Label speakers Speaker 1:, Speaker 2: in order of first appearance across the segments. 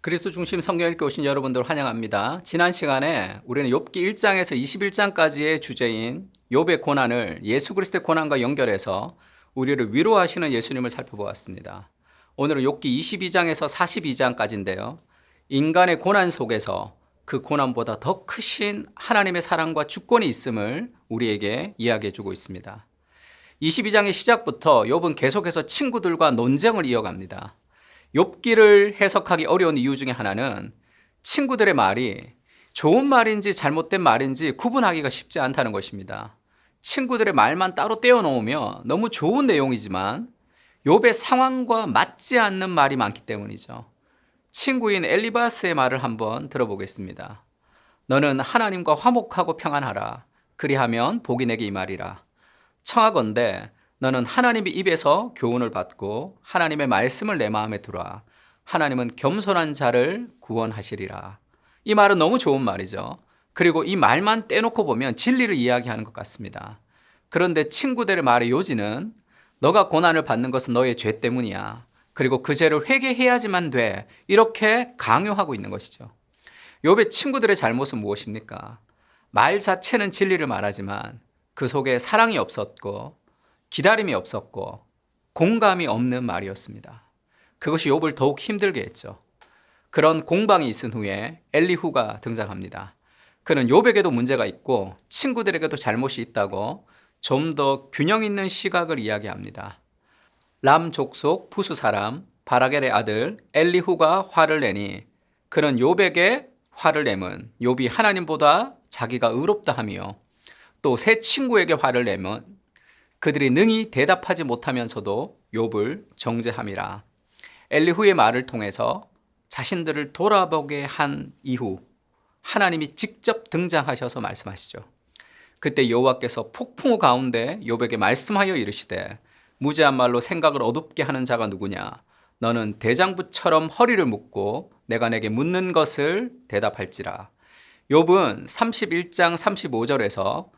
Speaker 1: 그리스도 중심 성경 읽기 오신 여러분들 환영합니다. 지난 시간에 우리는 욥기 1장에서 21장까지의 주제인 욥의 고난을 예수 그리스도의 고난과 연결해서 우리를 위로하시는 예수님을 살펴보았습니다. 오늘은 욥기 22장에서 42장까지인데요. 인간의 고난 속에서 그 고난보다 더 크신 하나님의 사랑과 주권이 있음을 우리에게 이야기해 주고 있습니다. 22장의 시작부터 욥은 계속해서 친구들과 논쟁을 이어갑니다. 욥기를 해석하기 어려운 이유 중에 하나는 친구들의 말이 좋은 말인지 잘못된 말인지 구분하기가 쉽지 않다는 것입니다. 친구들의 말만 따로 떼어놓으면 너무 좋은 내용이지만 욥의 상황과 맞지 않는 말이 많기 때문이죠. 친구인 엘리바스의 말을 한번 들어보겠습니다. 너는 하나님과 화목하고 평안하라. 그리하면 복이 내게 임하리라. 청하건대 너는 하나님의 입에서 교훈을 받고 하나님의 말씀을 내 마음에 두라. 하나님은 겸손한 자를 구원하시리라. 이 말은 너무 좋은 말이죠. 그리고 이 말만 떼놓고 보면 진리를 이야기하는 것 같습니다. 그런데 친구들의 말의 요지는 너가 고난을 받는 것은 너의 죄 때문이야. 그리고 그 죄를 회개해야지만 돼. 이렇게 강요하고 있는 것이죠. 욥의 친구들의 잘못은 무엇입니까? 말 자체는 진리를 말하지만 그 속에 사랑이 없었고 기다림이 없었고 공감이 없는 말이었습니다. 그것이 욥을 더욱 힘들게 했죠. 그런 공방이 있은 후에 엘리후가 등장합니다. 그는 욥에게도 문제가 있고 친구들에게도 잘못이 있다고 좀 더 균형 있는 시각을 이야기합니다. 람 족속 부수 사람 바라겔의 아들 엘리후가 화를 내니 그는 욥에게 화를 내면 욥이 하나님보다 자기가 의롭다 하며 또 새 친구에게 화를 내면 그들이 능히 대답하지 못하면서도 욥을 정죄함이라. 엘리후의 말을 통해서 자신들을 돌아보게 한 이후 하나님이 직접 등장하셔서 말씀하시죠. 그때 여호와께서 폭풍우 가운데 욥에게 말씀하여 이르시되 무지한 말로 생각을 어둡게 하는 자가 누구냐? 너는 대장부처럼 허리를 묶고 내가 내게 묻는 것을 대답할지라. 욥은 31장 35절에서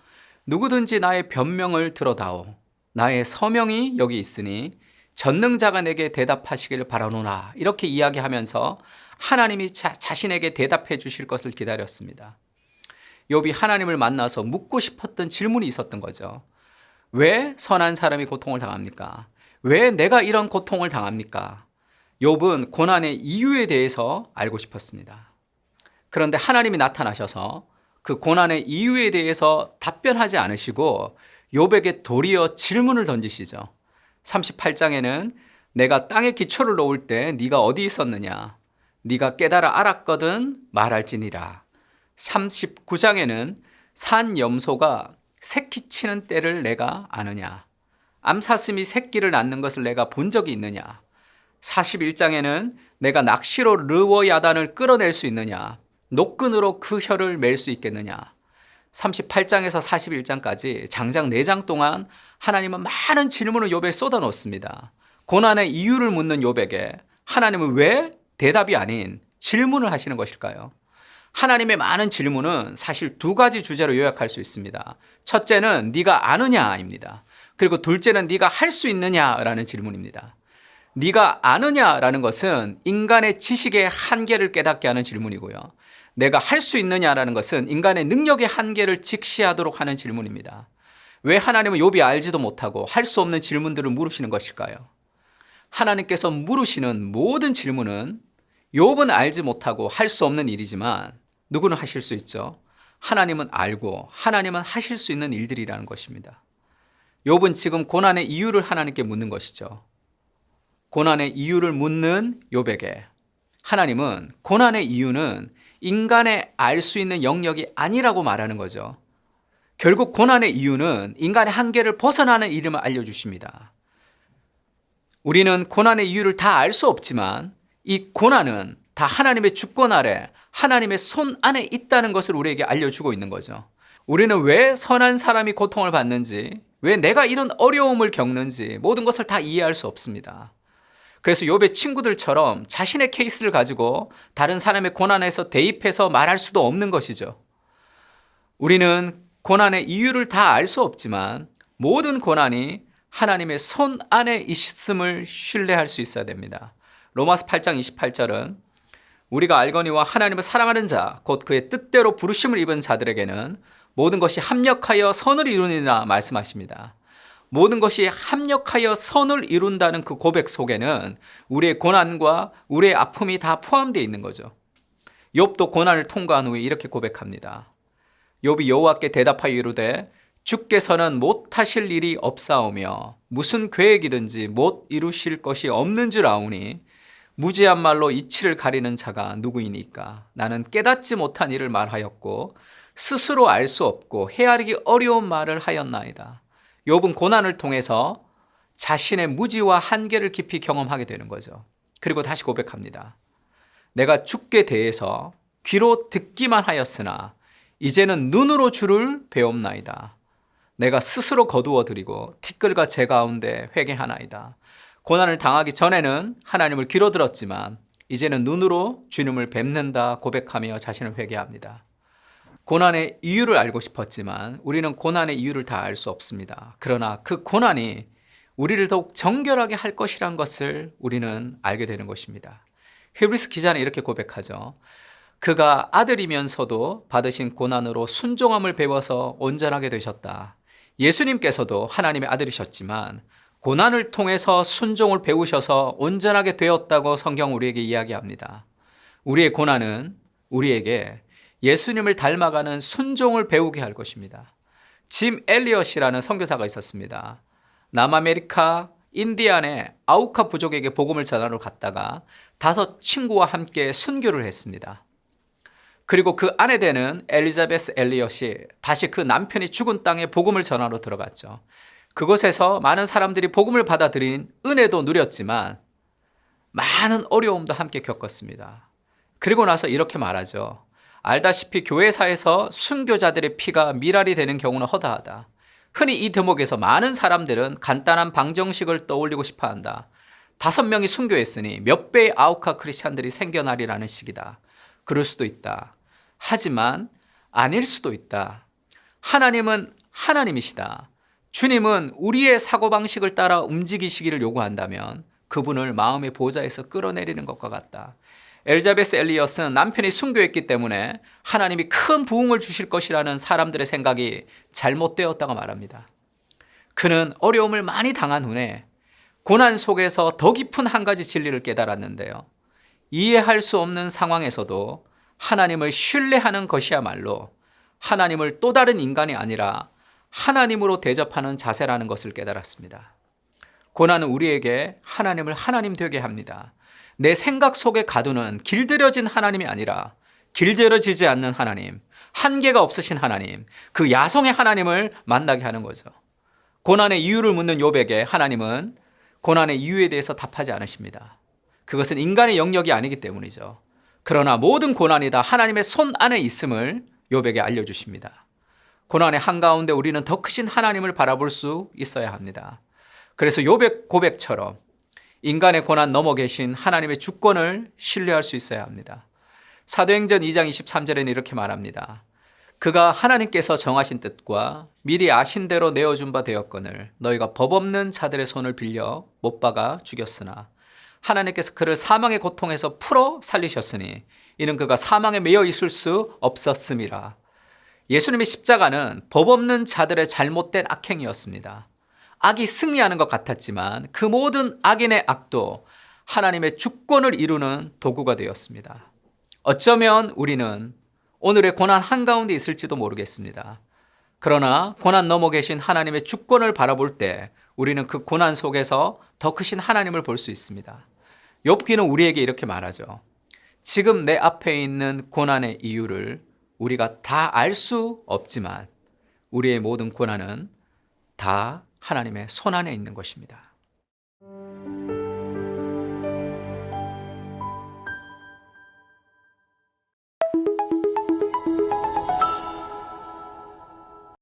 Speaker 1: 누구든지 나의 변명을 들어다오. 나의 서명이 여기 있으니 전능자가 내게 대답하시기를 바라노라. 이렇게 이야기하면서 하나님이 자신에게 대답해 주실 것을 기다렸습니다. 욥이 하나님을 만나서 묻고 싶었던 질문이 있었던 거죠. 왜 선한 사람이 고통을 당합니까? 왜 내가 이런 고통을 당합니까? 욥은 고난의 이유에 대해서 알고 싶었습니다. 그런데 하나님이 나타나셔서 그 고난의 이유에 대해서 답변하지 않으시고 욥에게 도리어 질문을 던지시죠. 38장에는 내가 땅에 기초를 놓을 때 네가 어디 있었느냐? 네가 깨달아 알았거든 말할지니라. 39장에는 산 염소가 새끼 치는 때를 내가 아느냐? 암사슴이 새끼를 낳는 것을 내가 본 적이 있느냐? 41장에는 내가 낚시로 르워야단을 끌어낼 수 있느냐? 노끈으로 그 혀를 맬 수 있겠느냐? 38장에서 41장까지 장장 4장 동안 하나님은 많은 질문을 욥에 쏟아놓습니다. 고난의 이유를 묻는 욥에게 하나님은 왜 대답이 아닌 질문을 하시는 것일까요? 하나님의 많은 질문은 사실 두 가지 주제로 요약할 수 있습니다. 첫째는 네가 아느냐입니다. 그리고 둘째는 네가 할 수 있느냐라는 질문입니다. 네가 아느냐라는 것은 인간의 지식의 한계를 깨닫게 하는 질문이고요. 내가 할 수 있느냐라는 것은 인간의 능력의 한계를 직시하도록 하는 질문입니다. 왜 하나님은 욥이 알지도 못하고 할 수 없는 질문들을 물으시는 것일까요? 하나님께서 물으시는 모든 질문은 욥은 알지 못하고 할 수 없는 일이지만 누구는 하실 수 있죠. 하나님은 알고 하나님은 하실 수 있는 일들이라는 것입니다. 욥은 지금 고난의 이유를 하나님께 묻는 것이죠. 고난의 이유를 묻는 욥에게 하나님은 고난의 이유는 인간의 알 수 있는 영역이 아니라고 말하는 거죠. 결국 고난의 이유는 인간의 한계를 벗어나는 이름을 알려주십니다. 우리는 고난의 이유를 다 알 수 없지만 이 고난은 다 하나님의 주권 아래 하나님의 손 안에 있다는 것을 우리에게 알려주고 있는 거죠. 우리는 왜 선한 사람이 고통을 받는지, 왜 내가 이런 어려움을 겪는지 모든 것을 다 이해할 수 없습니다. 그래서 욥의 친구들처럼 자신의 케이스를 가지고 다른 사람의 고난에서 대입해서 말할 수도 없는 것이죠. 우리는 고난의 이유를 다 알 수 없지만 모든 고난이 하나님의 손 안에 있음을 신뢰할 수 있어야 됩니다. 로마서 8장 28절은 우리가 알거니와 하나님을 사랑하는 자 곧 그의 뜻대로 부르심을 입은 자들에게는 모든 것이 합력하여 선을 이루니라 말씀하십니다. 모든 것이 합력하여 선을 이룬다는 그 고백 속에는 우리의 고난과 우리의 아픔이 다 포함되어 있는 거죠. 욥도 고난을 통과한 후에 이렇게 고백합니다. 욥이 여호와께 대답하여 이르되 주께서는 못하실 일이 없사오며 무슨 계획이든지 못 이루실 것이 없는 줄 아오니 무지한 말로 이치를 가리는 자가 누구이니까. 나는 깨닫지 못한 일을 말하였고 스스로 알 수 없고 헤아리기 어려운 말을 하였나이다. 욥은 고난을 통해서 자신의 무지와 한계를 깊이 경험하게 되는 거죠. 그리고 다시 고백합니다. 내가 주께 대해서 귀로 듣기만 하였으나 이제는 눈으로 주를 배옵나이다. 내가 스스로 거두어 드리고 티끌과 재 가운데 회개하나이다. 고난을 당하기 전에는 하나님을 귀로 들었지만 이제는 눈으로 주님을 뵙는다 고백하며 자신을 회개합니다. 고난의 이유를 알고 싶었지만 우리는 고난의 이유를 다 알 수 없습니다. 그러나 그 고난이 우리를 더욱 정결하게 할 것이란 것을 우리는 알게 되는 것입니다. 히브리서 기자는 이렇게 고백하죠. 그가 아들이면서도 받으신 고난으로 순종함을 배워서 온전하게 되셨다. 예수님께서도 하나님의 아들이셨지만 고난을 통해서 순종을 배우셔서 온전하게 되었다고 성경 우리에게 이야기합니다. 우리의 고난은 우리에게 예수님을 닮아가는 순종을 배우게 할 것입니다. 짐 엘리엇이라는 선교사가 있었습니다. 남아메리카 인디안의 아우카 부족에게 복음을 전하러 갔다가 5 친구와 함께 순교를 했습니다. 그리고 그 아내 되는 엘리자베스 엘리엇이 다시 그 남편이 죽은 땅에 복음을 전하러 들어갔죠. 그곳에서 많은 사람들이 복음을 받아들인 은혜도 누렸지만 많은 어려움도 함께 겪었습니다. 그리고 나서 이렇게 말하죠. 알다시피 교회사에서 순교자들의 피가 미랄이 되는 경우는 허다하다. 흔히 이 대목에서 많은 사람들은 간단한 방정식을 떠올리고 싶어한다. 5명이 순교했으니 몇 배의 아우카 크리스찬들이 생겨나리라는 식이다. 그럴 수도 있다. 하지만 아닐 수도 있다. 하나님은 하나님이시다. 주님은 우리의 사고방식을 따라 움직이시기를 요구한다면 그분을 마음의 보좌에서 끌어내리는 것과 같다. 엘자베스 엘리엇은 남편이 순교했기 때문에 하나님이 큰 부흥을 주실 것이라는 사람들의 생각이 잘못되었다고 말합니다. 그는 어려움을 많이 당한 후에 고난 속에서 더 깊은 한 가지 진리를 깨달았는데요. 이해할 수 없는 상황에서도 하나님을 신뢰하는 것이야말로 하나님을 또 다른 인간이 아니라 하나님으로 대접하는 자세라는 것을 깨달았습니다. 고난은 우리에게 하나님을 하나님 되게 합니다. 내 생각 속에 가두는 길들여진 하나님이 아니라 길들여지지 않는 하나님, 한계가 없으신 하나님, 그 야성의 하나님을 만나게 하는 거죠. 고난의 이유를 묻는 욥에게 하나님은 고난의 이유에 대해서 답하지 않으십니다. 그것은 인간의 영역이 아니기 때문이죠. 그러나 모든 고난이 다 하나님의 손 안에 있음을 욥에게 알려주십니다. 고난의 한가운데 우리는 더 크신 하나님을 바라볼 수 있어야 합니다. 그래서 욥의 고백처럼 인간의 고난 넘어 계신 하나님의 주권을 신뢰할 수 있어야 합니다. 사도행전 2장 23절에는 이렇게 말합니다. 그가 하나님께서 정하신 뜻과 미리 아신 대로 내어준 바 되었거늘 너희가 법 없는 자들의 손을 빌려 못 박아 죽였으나 하나님께서 그를 사망의 고통에서 풀어 살리셨으니 이는 그가 사망에 매여 있을 수 없었음이라. 예수님의 십자가는 법 없는 자들의 잘못된 악행이었습니다. 악이 승리하는 것 같았지만 그 모든 악인의 악도 하나님의 주권을 이루는 도구가 되었습니다. 어쩌면 우리는 오늘의 고난 한가운데 있을지도 모르겠습니다. 그러나 고난 넘어 계신 하나님의 주권을 바라볼 때 우리는 그 고난 속에서 더 크신 하나님을 볼 수 있습니다. 욥기는 우리에게 이렇게 말하죠. 지금 내 앞에 있는 고난의 이유를 우리가 다 알 수 없지만 우리의 모든 고난은 다 하나님의 손 안에 있는 것입니다.